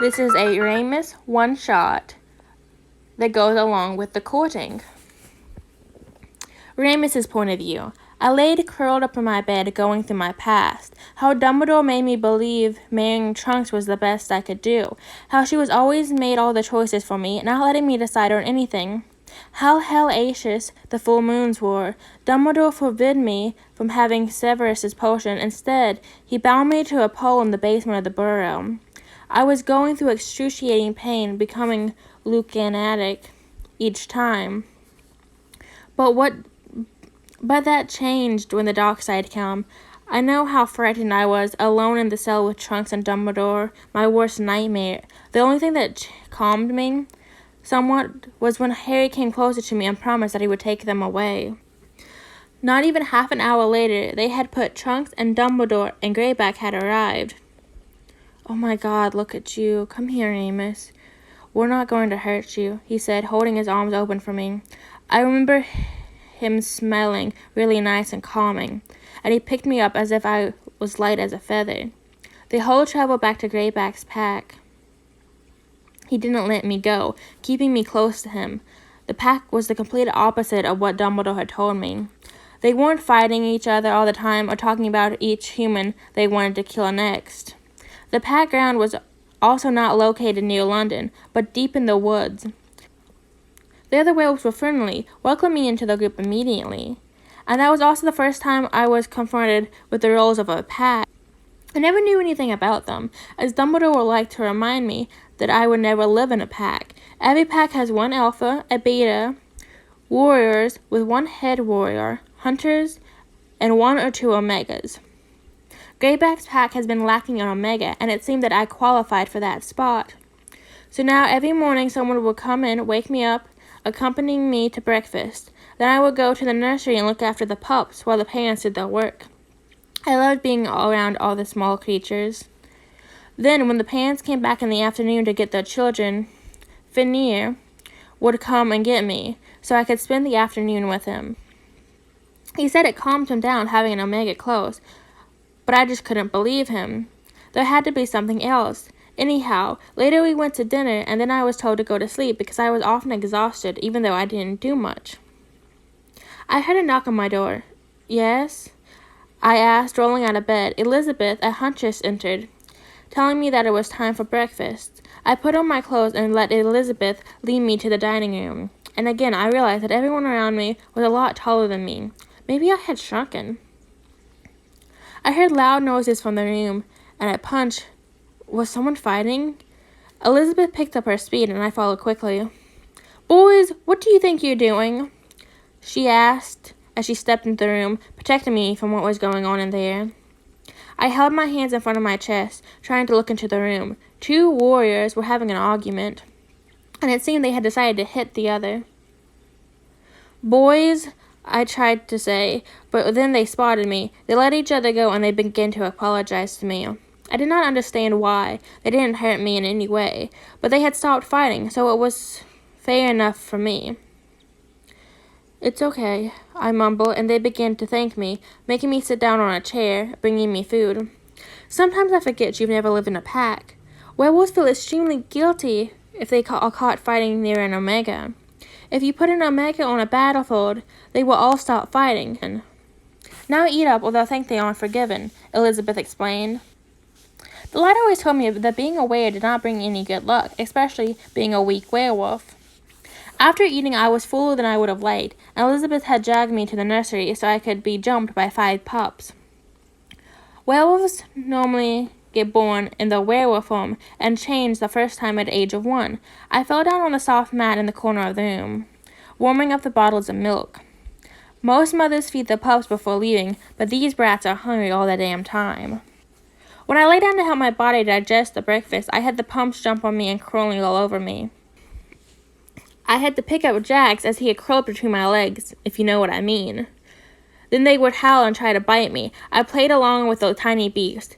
This is a Ramus One-shot that goes along with the courting. Ramus's point of view. I laid curled up in my bed going through my past. How Dumbledore made me believe marrying Trunks was the best I could do. How she was always made all the choices for me, not letting me decide on anything. How hellacious the full moons were. Dumbledore forbid me from having Severus's potion. Instead, he bound me to a pole in the basement of the burrow. I was going through excruciating pain, becoming leucanatic each time. But that changed when the dark side came. I know how frightened I was, alone in the cell with Trunks and Dumbledore, my worst nightmare. The only thing that calmed me somewhat was when Harry came closer to me and promised that he would take them away. Not even half an hour later, they had put Trunks and Dumbledore, and Greyback had arrived. "Oh my God, look at you. Come here, Ramus. We're not going to hurt you," he said, holding his arms open for me. I remember him smelling really nice and calming, and he picked me up as if I was light as a feather. The whole travel back to Greyback's pack, he didn't let me go, keeping me close to him. The pack was the complete opposite of what Dumbledore had told me. They weren't fighting each other all the time or talking about each human they wanted to kill next. The pack ground was also not located near London, but deep in the woods. The other werewolves were friendly, welcoming me into the group immediately. And that was also the first time I was confronted with the roles of a pack. I never knew anything about them, as Dumbledore would like to remind me that I would never live in a pack. Every pack has one alpha, a beta, warriors with one head warrior, hunters, and one or two omegas. Greyback's pack has been lacking an omega, and it seemed that I qualified for that spot. So now every morning someone would come in, wake me up, accompanying me to breakfast. Then I would go to the nursery and look after the pups while the parents did their work. I loved being around all the small creatures. Then, when the parents came back in the afternoon to get their children, Finnear would come and get me, so I could spend the afternoon with him. He said it calmed him down having an omega close, but I just couldn't believe him. There had to be something else. Anyhow, later we went to dinner, and then I was told to go to sleep because I was often exhausted, even though I didn't do much. I heard a knock on my door. "Yes?" I asked, rolling out of bed. Elizabeth, a huntress, entered, telling me that it was time for breakfast. I put on my clothes and let Elizabeth lead me to the dining room. And again, I realized that everyone around me was a lot taller than me. Maybe I had shrunken. I heard loud noises from the room, and a punch. Was someone fighting? Elizabeth picked up her speed, and I followed quickly. "Boys, what do you think you're doing?" she asked as she stepped into the room, protecting me from what was going on in there. I held my hands in front of my chest, trying to look into the room. Two warriors were having an argument, and it seemed they had decided to hit the other. "Boys," I tried to say, but then they spotted me. They let each other go, and they began to apologize to me. I did not understand why. They didn't hurt me in any way, but they had stopped fighting, so it was fair enough for me. "It's okay," I mumbled, and they began to thank me, making me sit down on a chair, bringing me food. Sometimes I forget you've never lived in a pack. Werewolves feel extremely guilty if they are caught fighting near an omega. If you put an omega on a battlefield, they will all stop fighting. "Now eat up, or they'll think they aren't forgiven," Elizabeth explained. The light always told me that being a were did not bring any good luck, especially being a weak werewolf. After eating, I was fuller than I would have liked, and Elizabeth had dragged me to the nursery so I could be jumped by 5 pups. Werewolves normally get born in the werewolf form and change the first time at the age of 1. I fell down on the soft mat in the corner of the room, warming up the bottles of milk. Most mothers feed their pups before leaving, but these brats are hungry all the damn time. When I lay down to help my body digest the breakfast, I had the pups jump on me and crawling all over me. I had to pick up Jax as he had curled between my legs, if you know what I mean. Then they would howl and try to bite me. I played along with the tiny beast.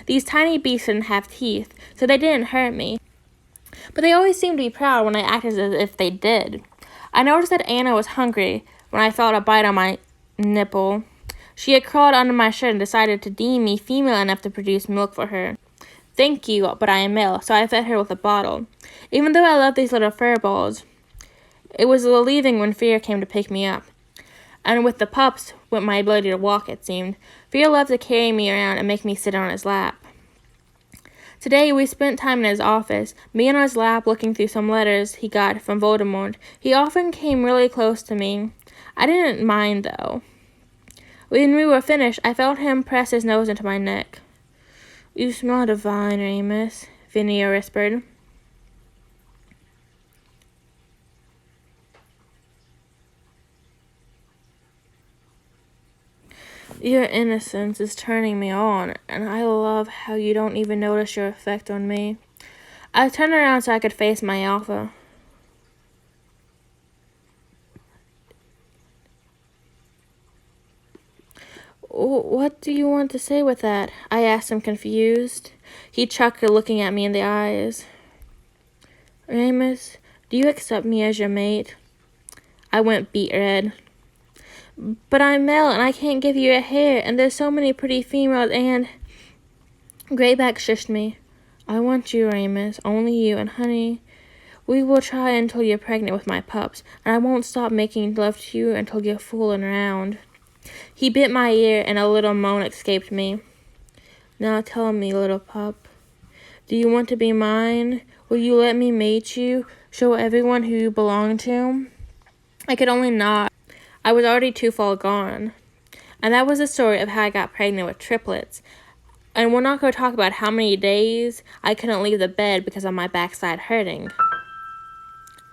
These tiny beasts didn't have teeth, so they didn't hurt me. But they always seemed to be proud when I acted as if they did. I noticed that Anna was hungry when I felt a bite on my nipple. She had crawled under my shirt and decided to deem me female enough to produce milk for her. Thank you, but I am male, so I fed her with a bottle. Even though I love these little fur balls, it was relieving when Fear came to pick me up. And with the pups went my ability to walk, it seemed. Fear loved to carry me around and make me sit on his lap. Today we spent time in his office, me on his lap looking through some letters he got from Voldemort. He often came really close to me. I didn't mind, though. When we were finished, I felt him press his nose into my neck. You smell divine, Ramus, Vinny whispered. Your innocence is turning me on, and I love how you don't even notice your effect on me. I turned around so I could face my alpha. What do you want to say with that? I asked him, confused. He chuckled, looking at me in the eyes. Ramus, do you accept me as your mate? I went beet red. But I'm male and I can't give you a hair, and there's so many pretty females and... Greyback shushed me. I want you, Ramus, only you, and honey, we will try until you're pregnant with my pups, and I won't stop making love to you until you're full and round. He bit my ear and a little moan escaped me. Now tell me, little pup, do you want to be mine? Will you let me mate you, show everyone who you belong to? I could only nod. I was already too far gone. And that was the story of how I got pregnant with triplets. And we're not going to talk about how many days I couldn't leave the bed because of my backside hurting.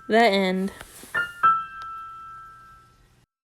The end.